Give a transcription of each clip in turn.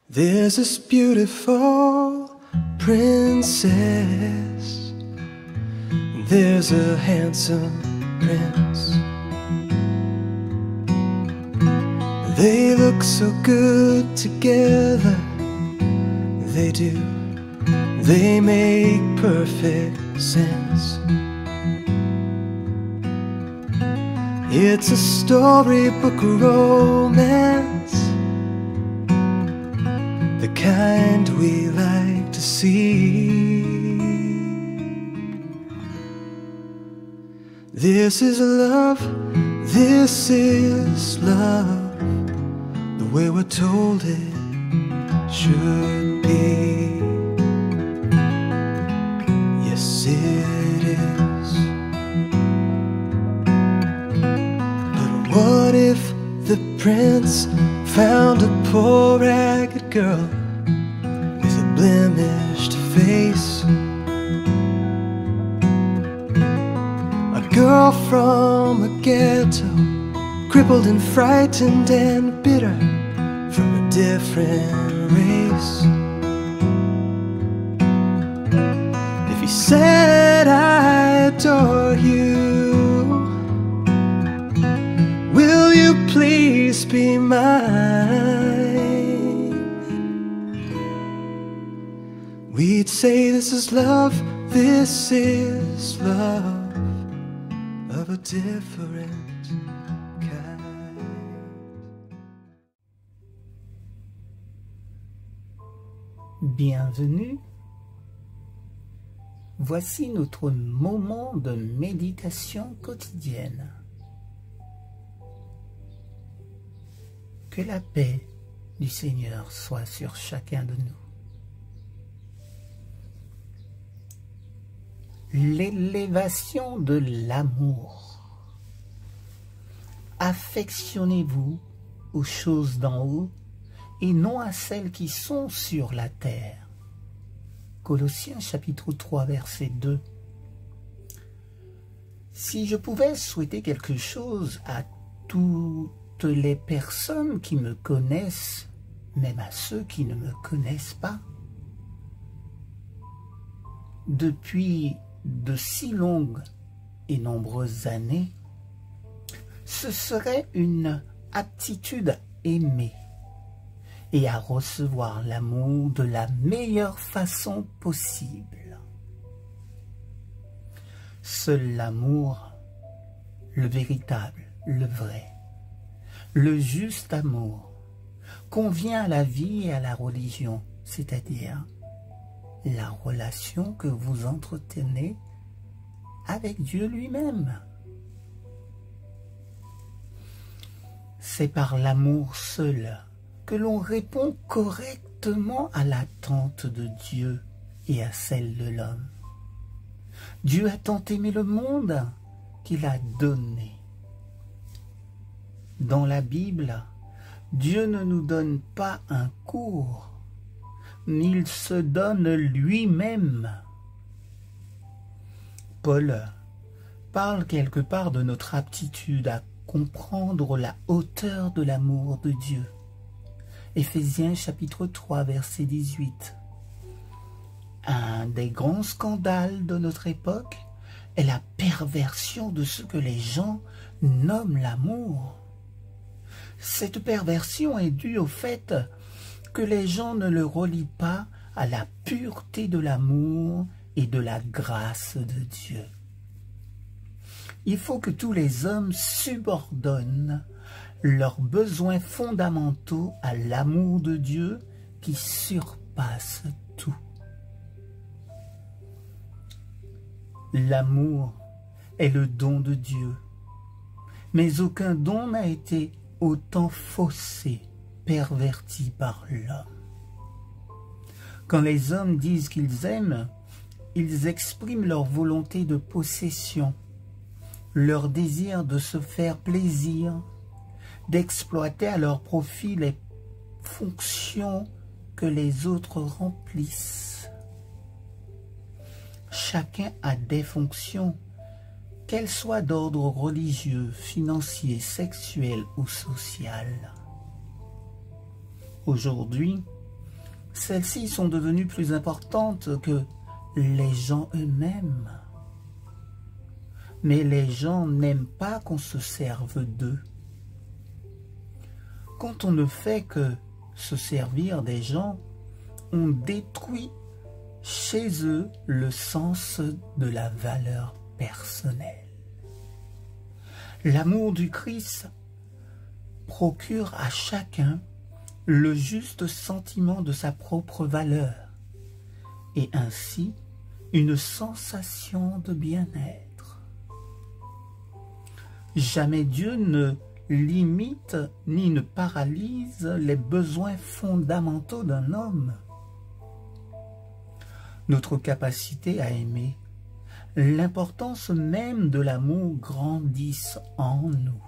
There's this beautiful princess, there's a handsome prince. They look so good together, they do, they make perfect sense. It's a storybook romance, the kind we like to see. This is love, this is love, the way we're told it should be. Yes, it is. But what if the prince found a poor ragged girl with a blemished face, a girl from a ghetto, crippled and frightened and bitter, from a different race? If he said, I adore you, will you please be mine? We'd say this is love of a different kind. Bienvenue. Voici notre moment de méditation quotidienne. Que la paix du Seigneur soit sur chacun de nous. L'élévation de l'amour. Affectionnez-vous aux choses d'en haut et non à celles qui sont sur la terre. Colossiens chapitre 3 verset 2. Si je pouvais souhaiter quelque chose à toutes les personnes qui me connaissent, même à ceux qui ne me connaissent pas, depuis de si longues et nombreuses années, ce serait une aptitude à aimer et à recevoir l'amour de la meilleure façon possible. Seul l'amour, le véritable, le vrai, le juste amour, convient à la vie et à la religion, c'est-à-dire la relation que vous entretenez avec Dieu lui-même. C'est par l'amour seul que l'on répond correctement à l'attente de Dieu et à celle de l'homme. Dieu a tant aimé le monde qu'il a donné. Dans la Bible, Dieu ne nous donne pas un cours, mais il se donne lui-même. Paul parle quelque part de notre aptitude à comprendre la hauteur de l'amour de Dieu. Éphésiens chapitre 3 verset 18. Un des grands scandales de notre époque est la perversion de ce que les gens nomment l'amour. Cette perversion est due au fait que les gens ne le relient pas à la pureté de l'amour et de la grâce de Dieu. Il faut que tous les hommes subordonnent leurs besoins fondamentaux à l'amour de Dieu qui surpasse tout. L'amour est le don de Dieu, mais aucun don n'a été autant faussé, perverti par l'homme. Quand les hommes disent qu'ils aiment, ils expriment leur volonté de possession, leur désir de se faire plaisir, d'exploiter à leur profit les fonctions que les autres remplissent. Chacun a des fonctions, qu'elles soient d'ordre religieux, financier, sexuel ou social. Aujourd'hui, celles-ci sont devenues plus importantes que les gens eux-mêmes. Mais les gens n'aiment pas qu'on se serve d'eux. Quand on ne fait que se servir des gens, on détruit chez eux le sens de la valeur personnelle. L'amour du Christ procure à chacun le juste sentiment de sa propre valeur et ainsi une sensation de bien-être. Jamais Dieu ne limite ni ne paralyse les besoins fondamentaux d'un homme. Notre capacité à aimer, l'importance même de l'amour grandissent en nous.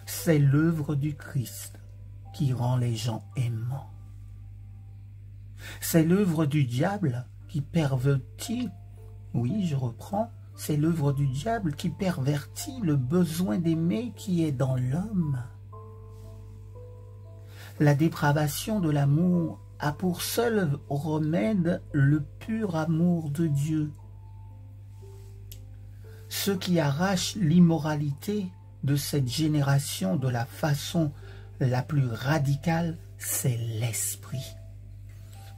C'est l'œuvre du Christ qui rend les gens aimants. C'est l'œuvre du diable qui pervertit, oui, je reprends, c'est l'œuvre du diable qui pervertit le besoin d'aimer qui est dans l'homme. La dépravation de l'amour a pour seul remède le pur amour de Dieu. Ce qui arrache l'immoralité de cette génération de la façon la plus radicale, c'est l'esprit.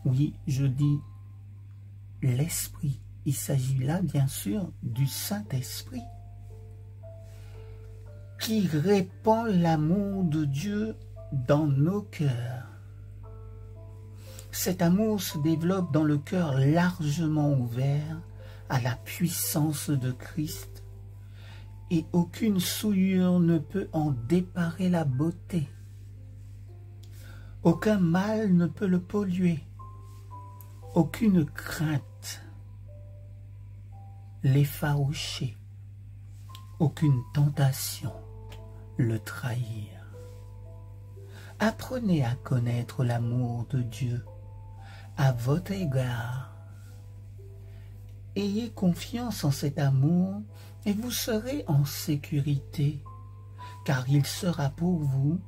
Oui, je dis l'esprit. Il s'agit là, bien sûr, du Saint-Esprit qui répand l'amour de Dieu dans nos cœurs. Cet amour se développe dans le cœur largement ouvert à la puissance de Christ et aucune souillure ne peut en déparer la beauté. Aucun mal ne peut le polluer, aucune crainte l'effaroucher, aucune tentation le trahir. Apprenez à connaître l'amour de Dieu à votre égard. Ayez confiance en cet amour et vous serez en sécurité, car il sera pour vous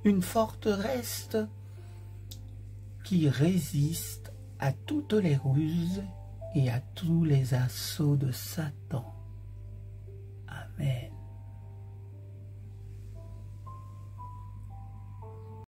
une forteresse qui résiste à toutes les ruses et à tous les assauts de Satan. Amen.